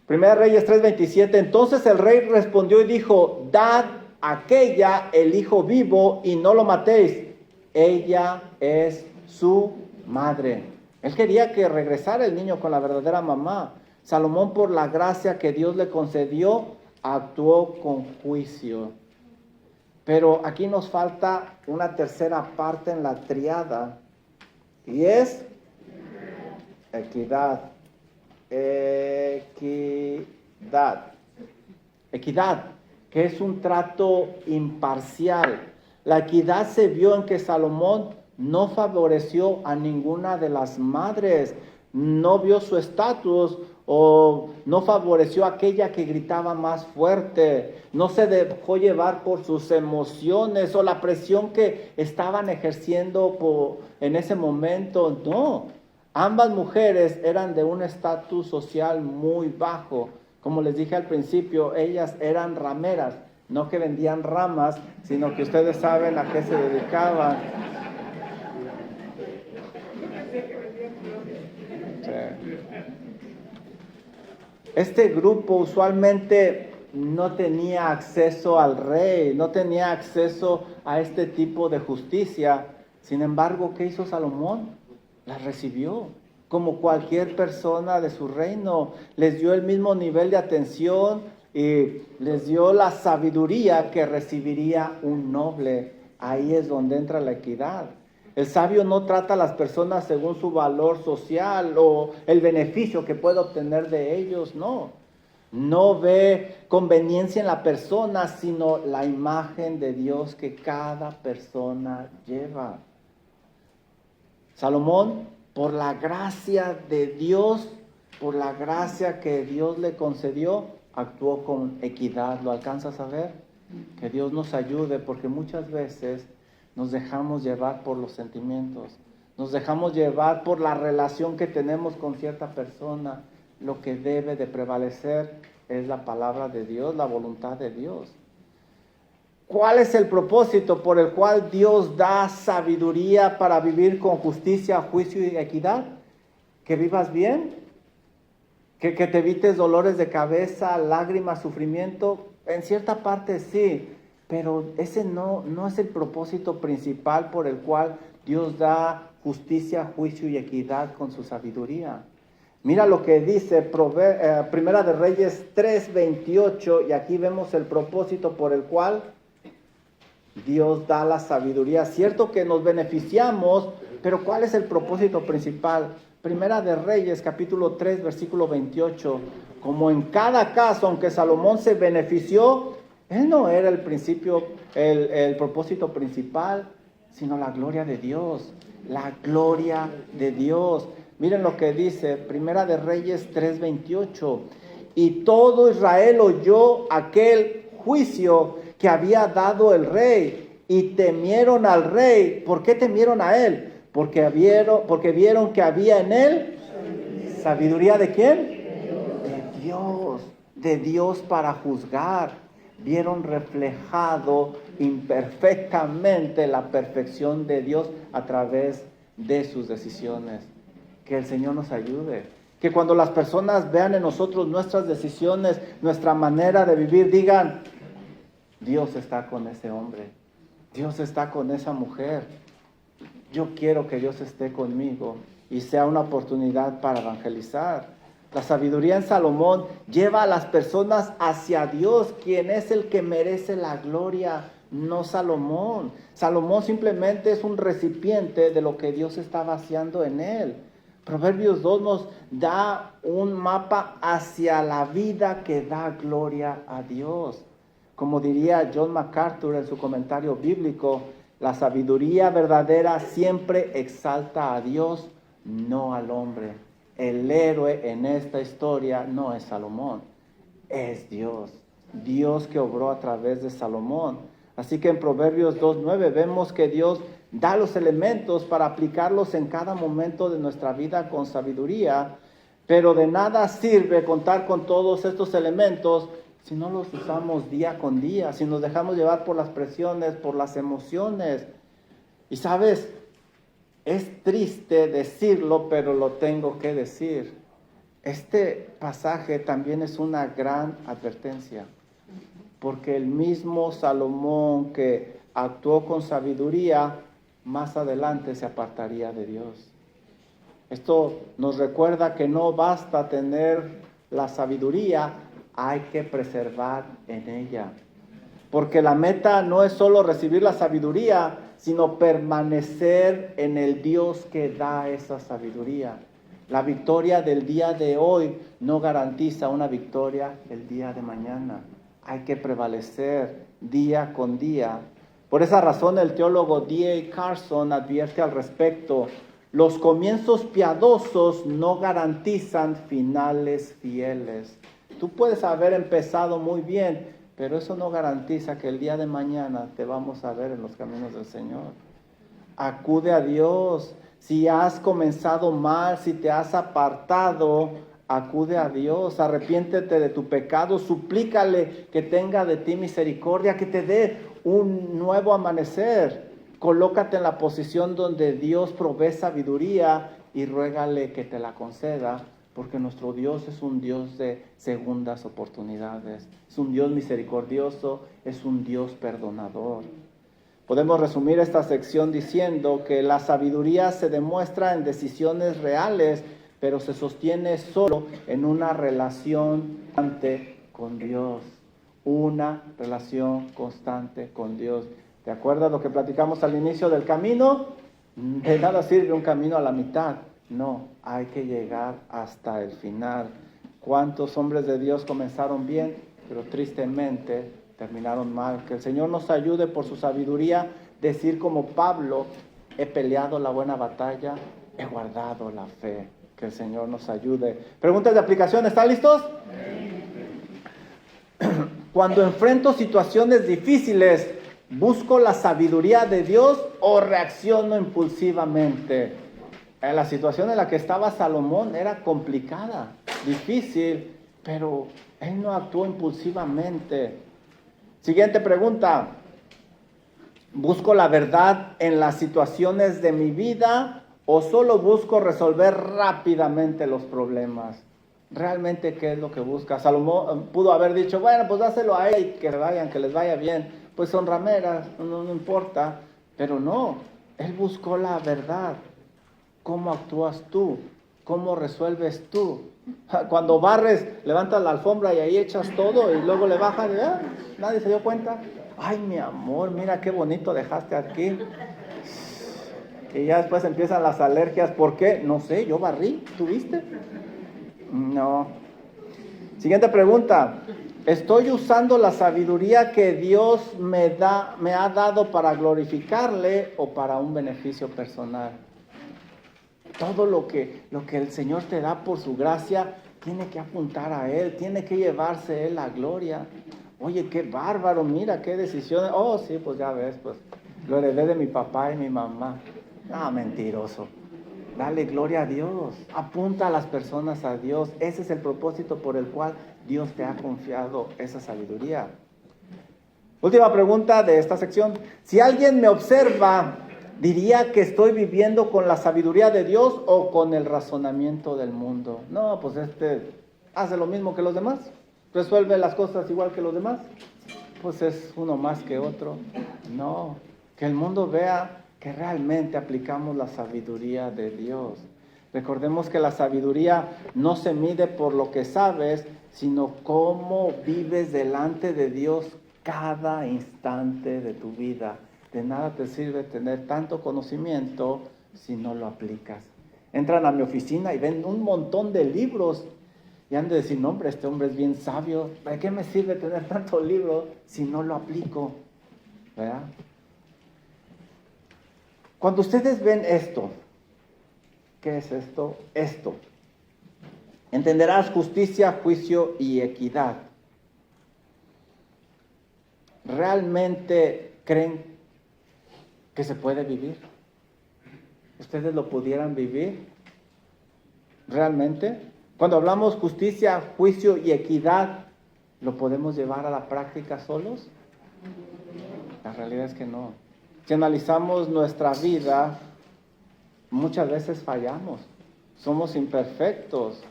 Primera Reyes 3:27. Entonces el rey respondió y dijo: dad a aquella el hijo vivo y no lo matéis. Ella es su madre. Él quería que regresara el niño con la verdadera mamá. Salomón, por la gracia que Dios le concedió, actuó con juicio. Pero aquí nos falta una tercera parte en la triada, y es equidad. Equidad, que es un trato imparcial. La equidad se vio en que Salomón no favoreció a ninguna de las madres, no vio su estatus o no favoreció a aquella que gritaba más fuerte, no se dejó llevar por sus emociones o la presión que estaban ejerciendo en ese momento. No, ambas mujeres eran de un estatus social muy bajo. Como les dije al principio, ellas eran rameras, no que vendían ramas, sino que ustedes saben a qué se dedicaban. Sí. Este grupo usualmente no tenía acceso al rey, no tenía acceso a este tipo de justicia. Sin embargo, ¿qué hizo Salomón? Las recibió como cualquier persona de su reino. Les dio el mismo nivel de atención y les dio la sabiduría que recibiría un noble. Ahí es donde entra la equidad. El sabio no trata a las personas según su valor social o el beneficio que puede obtener de ellos, no. No ve conveniencia en la persona, sino la imagen de Dios que cada persona lleva. Salomón, por la gracia de Dios, por la gracia que Dios le concedió, actuó con equidad. ¿Lo alcanzas a ver? Que Dios nos ayude, porque muchas veces nos dejamos llevar por los sentimientos, nos dejamos llevar por la relación que tenemos con cierta persona. Lo que debe de prevalecer es la palabra de Dios, la voluntad de Dios. ¿Cuál es el propósito por el cual Dios da sabiduría para vivir con justicia, juicio y equidad? ¿Que vivas bien? ¿Que te evites dolores de cabeza, lágrimas, sufrimiento? En cierta parte sí. pero ese no es el propósito principal por el cual Dios da justicia, juicio y equidad con su sabiduría. Mira lo que dice Primera de Reyes 3:28, y aquí vemos el propósito por el cual Dios da la sabiduría. Cierto que nos beneficiamos, pero ¿cuál es el propósito principal? Primera de Reyes, capítulo 3, versículo 28. Como en cada caso, aunque Salomón se benefició, él no era el propósito principal, sino la gloria de Dios. La gloria de Dios. Miren lo que dice Primera de Reyes 3:28. Y todo Israel oyó aquel juicio que había dado el rey y temieron al rey. ¿Por qué temieron a él? Porque vieron que había en él sabiduría. ¿De quién? De Dios para juzgar. Vieron reflejado imperfectamente la perfección de Dios a través de sus decisiones. Que el Señor nos ayude. Que cuando las personas vean en nosotros nuestras decisiones, nuestra manera de vivir, digan: Dios está con ese hombre, Dios está con esa mujer. Yo quiero que Dios esté conmigo y sea una oportunidad para evangelizar. La sabiduría en Salomón lleva a las personas hacia Dios, quien es el que merece la gloria, no Salomón. Salomón simplemente es un recipiente de lo que Dios está vaciando en él. Proverbios 2 nos da un mapa hacia la vida que da gloria a Dios. Como diría John MacArthur en su comentario bíblico, la sabiduría verdadera siempre exalta a Dios, no al hombre. El héroe en esta historia no es Salomón, es Dios. Dios que obró a través de Salomón. Así que en Proverbios 2:9 vemos que Dios da los elementos para aplicarlos en cada momento de nuestra vida con sabiduría, pero de nada sirve contar con todos estos elementos si no los usamos día con día, si nos dejamos llevar por las presiones, por las emociones. Y sabes, es triste decirlo, pero lo tengo que decir. Este pasaje también es una gran advertencia, porque el mismo Salomón que actuó con sabiduría, más adelante se apartaría de Dios. Esto nos recuerda que no basta tener la sabiduría, hay que preservar en ella. Porque la meta no es solo recibir la sabiduría, sino permanecer en el Dios que da esa sabiduría. La victoria del día de hoy no garantiza una victoria el día de mañana. Hay que prevalecer día con día. Por esa razón el teólogo D.A. Carson advierte al respecto: los comienzos piadosos no garantizan finales fieles. Tú puedes haber empezado muy bien, pero eso no garantiza que el día de mañana te vamos a ver en los caminos del Señor. Acude a Dios. Si has comenzado mal, si te has apartado, acude a Dios, arrepiéntete de tu pecado, suplícale que tenga de ti misericordia, que te dé un nuevo amanecer. Colócate en la posición donde Dios provee sabiduría y ruégale que te la conceda, porque nuestro Dios es un Dios de segundas oportunidades, es un Dios misericordioso, es un Dios perdonador. Podemos resumir esta sección diciendo que la sabiduría se demuestra en decisiones reales, pero se sostiene solo en una relación constante con Dios. Una relación constante con Dios. ¿Te acuerdas lo que platicamos al inicio del camino? De nada sirve un camino a la mitad. No, hay que llegar hasta el final. ¿Cuántos hombres de Dios comenzaron bien, pero tristemente terminaron mal? Que el Señor nos ayude por su sabiduría, decir como Pablo: he peleado la buena batalla, he guardado la fe. Que el Señor nos ayude. Preguntas de aplicación, ¿están listos? Cuando enfrento situaciones difíciles, ¿busco la sabiduría de Dios o reacciono impulsivamente? La situación en la que estaba Salomón era complicada, difícil, pero él no actuó impulsivamente. Siguiente pregunta: ¿busco la verdad en las situaciones de mi vida o solo busco resolver rápidamente los problemas? ¿Realmente qué es lo que busca? Salomón pudo haber dicho: bueno, pues dáselo a él y que se vayan, que les vaya bien. pues son rameras, no importa. Pero no, Él buscó la verdad. ¿Cómo actúas tú? ¿Cómo resuelves tú? Cuando barres, levantas la alfombra y ahí echas todo y luego le bajas y nadie se dio cuenta. Ay, mi amor, mira qué bonito dejaste aquí. Y ya después empiezan las alergias. ¿Por qué? No sé, yo barrí. ¿Tú viste? No. Siguiente pregunta. ¿Estoy usando la sabiduría que Dios me ha dado para glorificarle o para un beneficio personal? Todo lo que el Señor te da por su gracia tiene que apuntar a Él, tiene que llevarse Él la gloria. Oye, qué bárbaro, mira qué decisiones. Oh, sí, pues ya ves, pues lo heredé de mi papá y mi mamá. No, mentiroso. Dale gloria a Dios. Apunta a las personas a Dios. Ese es el propósito por el cual Dios te ha confiado esa sabiduría. Última pregunta de esta sección. Si alguien me observa, ¿diría que estoy viviendo con la sabiduría de Dios o con el razonamiento del mundo? No, pues hace lo mismo que los demás. Resuelve las cosas igual que los demás. Pues es uno más que otro. No, que el mundo vea que realmente aplicamos la sabiduría de Dios. Recordemos que la sabiduría no se mide por lo que sabes, sino cómo vives delante de Dios cada instante de tu vida. De nada te sirve tener tanto conocimiento si no lo aplicas. Entran a mi oficina y ven un montón de libros y han de decir, no, hombre, este hombre es bien sabio. ¿Para qué me sirve tener tantos libros si no lo aplico? ¿Verdad? Cuando ustedes ven esto, ¿qué es esto? Esto. Entenderás justicia, juicio y equidad. ¿Realmente creen que se puede vivir? ¿Ustedes lo pudieran vivir? ¿Realmente? Cuando hablamos justicia, juicio y equidad, ¿lo podemos llevar a la práctica solos? La realidad es que no. Si analizamos nuestra vida, muchas veces fallamos, somos imperfectos,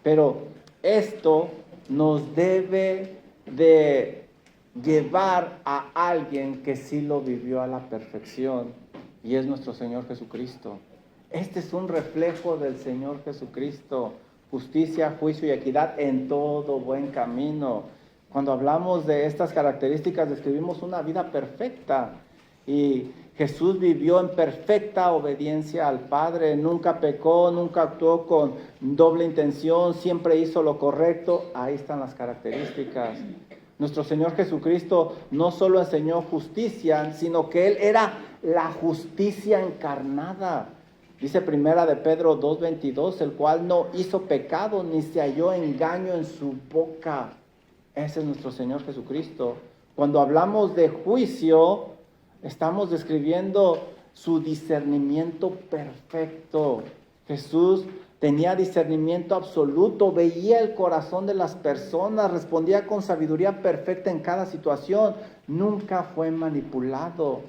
pero esto nos debe de llevar a alguien que sí lo vivió a la perfección, y es nuestro Señor Jesucristo. Este es un reflejo del Señor Jesucristo, justicia, juicio y equidad en todo buen camino. Cuando hablamos de estas características, describimos una vida perfecta. Y Jesús vivió en perfecta obediencia al Padre, nunca pecó, nunca actuó con doble intención, siempre hizo lo correcto. Ahí están las características. Nuestro Señor Jesucristo no solo enseñó justicia, sino que Él era la justicia encarnada. Dice primera de Pedro 2:22, el cual no hizo pecado ni se halló engaño en su boca. Ese es nuestro Señor Jesucristo. Cuando hablamos de juicio, estamos describiendo su discernimiento perfecto. Jesús tenía discernimiento absoluto, veía el corazón de las personas, respondía con sabiduría perfecta en cada situación, nunca fue manipulado.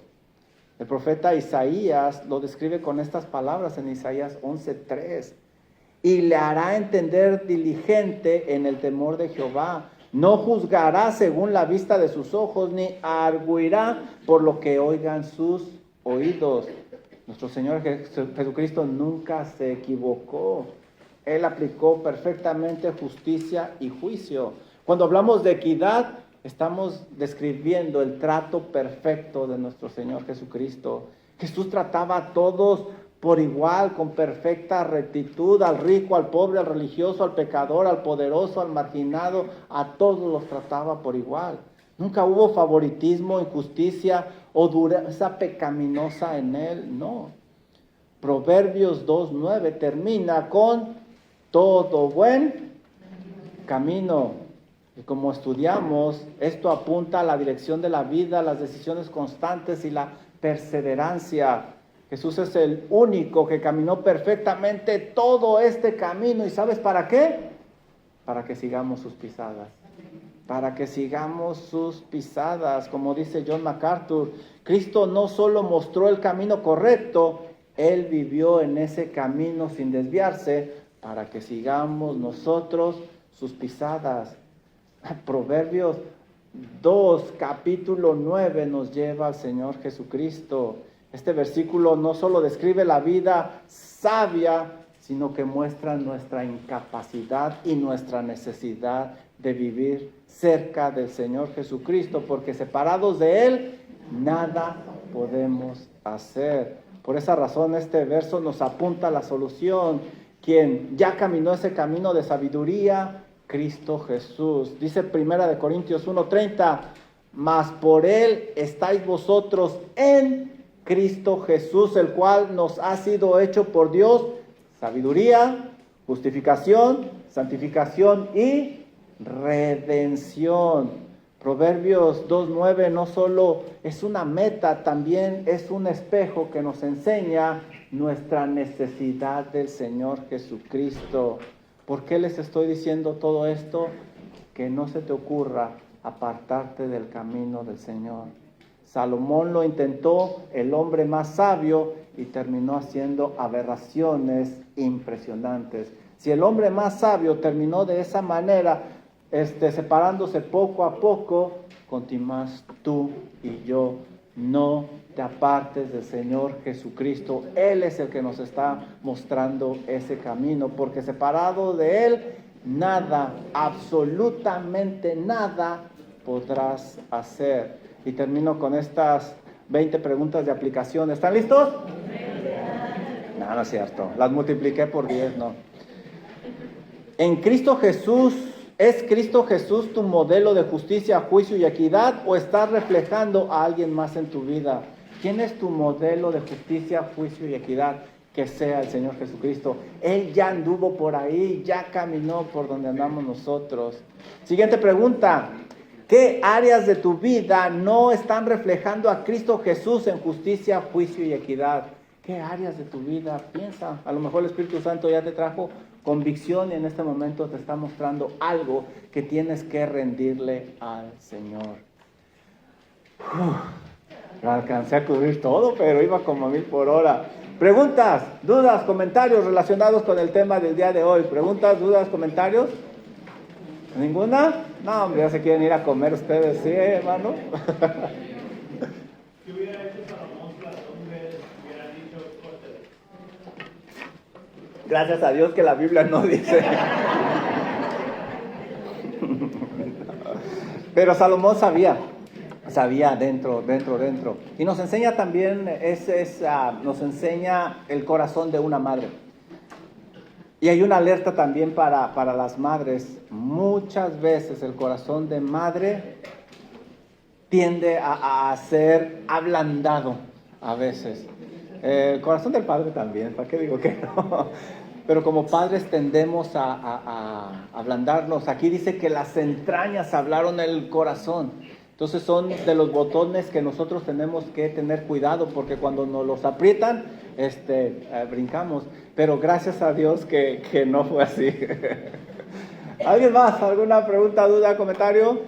El profeta Isaías lo describe con estas palabras en Isaías 11:3. Y le hará entender diligente en el temor de Jehová. No juzgará según la vista de sus ojos, ni arguirá por lo que oigan sus oídos. Nuestro Señor Jesucristo nunca se equivocó. Él aplicó perfectamente justicia y juicio. Cuando hablamos de equidad, estamos describiendo el trato perfecto de nuestro Señor Jesucristo. Jesús trataba a todos por igual, con perfecta rectitud, al rico, al pobre, al religioso, al pecador, al poderoso, al marginado, a todos los trataba por igual. Nunca hubo favoritismo, injusticia o dureza pecaminosa en Él, no. Proverbios 2:9 termina con todo buen camino. Y como estudiamos, esto apunta a la dirección de la vida, las decisiones constantes y la perseverancia. Jesús es el único que caminó perfectamente todo este camino. ¿Y sabes para qué? Para que sigamos sus pisadas. Para que sigamos sus pisadas. Como dice John MacArthur, Cristo no solo mostró el camino correcto, Él vivió en ese camino sin desviarse, para que sigamos nosotros sus pisadas. Proverbios 2, capítulo 9 nos lleva al Señor Jesucristo. Este versículo no solo describe la vida sabia, sino que muestra nuestra incapacidad y nuestra necesidad de vivir cerca del Señor Jesucristo, porque separados de Él, nada podemos hacer. Por esa razón este verso nos apunta a la solución. Quien ya caminó ese camino de sabiduría, Cristo Jesús. Dice 1 Corintios 1:30, mas por Él estáis vosotros en Cristo Jesús, el cual nos ha sido hecho por Dios sabiduría, justificación, santificación y redención. Proverbios 2:9 no solo es una meta, también es un espejo que nos enseña nuestra necesidad del Señor Jesucristo. ¿Por qué les estoy diciendo todo esto? Que no se te ocurra apartarte del camino del Señor. Salomón lo intentó, el hombre más sabio, y terminó haciendo aberraciones impresionantes. Si el hombre más sabio terminó de esa manera, separándose poco a poco, continúas tú y yo. No te apartes del Señor Jesucristo. Él es el que nos está mostrando ese camino, porque separado de Él, nada, absolutamente nada podrás hacer. Y termino con estas 20 preguntas de aplicación. ¿Están listos? No, no es cierto. Las multipliqué por 10, no. En Cristo Jesús, ¿es Cristo Jesús tu modelo de justicia, juicio y equidad, o estás reflejando a alguien más en tu vida? ¿Quién es tu modelo de justicia, juicio y equidad? Que sea el Señor Jesucristo. Él ya anduvo por ahí, ya caminó por donde andamos nosotros. Siguiente pregunta. ¿Qué áreas de tu vida no están reflejando a Cristo Jesús en justicia, juicio y equidad? ¿Qué áreas de tu vida? Piensa. A lo mejor el Espíritu Santo ya te trajo convicción y en este momento te está mostrando algo que tienes que rendirle al Señor. No alcancé a cubrir todo, pero iba como a 1000 por hora. Preguntas, dudas, comentarios relacionados con el tema del día de hoy. Preguntas, dudas, comentarios. ¿Ninguna? No, hombre, ya se quieren ir a comer ustedes, ¿sí, hermano?
¿Qué hubiera hecho Salomón si las hombres hubieran dicho córtele?
Gracias a Dios que la Biblia no dice. Pero Salomón sabía dentro. Y nos enseña también, nos enseña el corazón de una madre. Y hay una alerta también para las madres. Muchas veces el corazón de madre tiende a ser ablandado a veces. El corazón del padre también, ¿para qué digo que no? Pero como padres tendemos a ablandarnos. Aquí dice que las entrañas hablaron el corazón. Entonces son de los botones que nosotros tenemos que tener cuidado, porque cuando nos los aprietan, brincamos. Pero gracias a Dios que no fue así. ¿Alguien más? ¿Alguna pregunta, duda, comentario?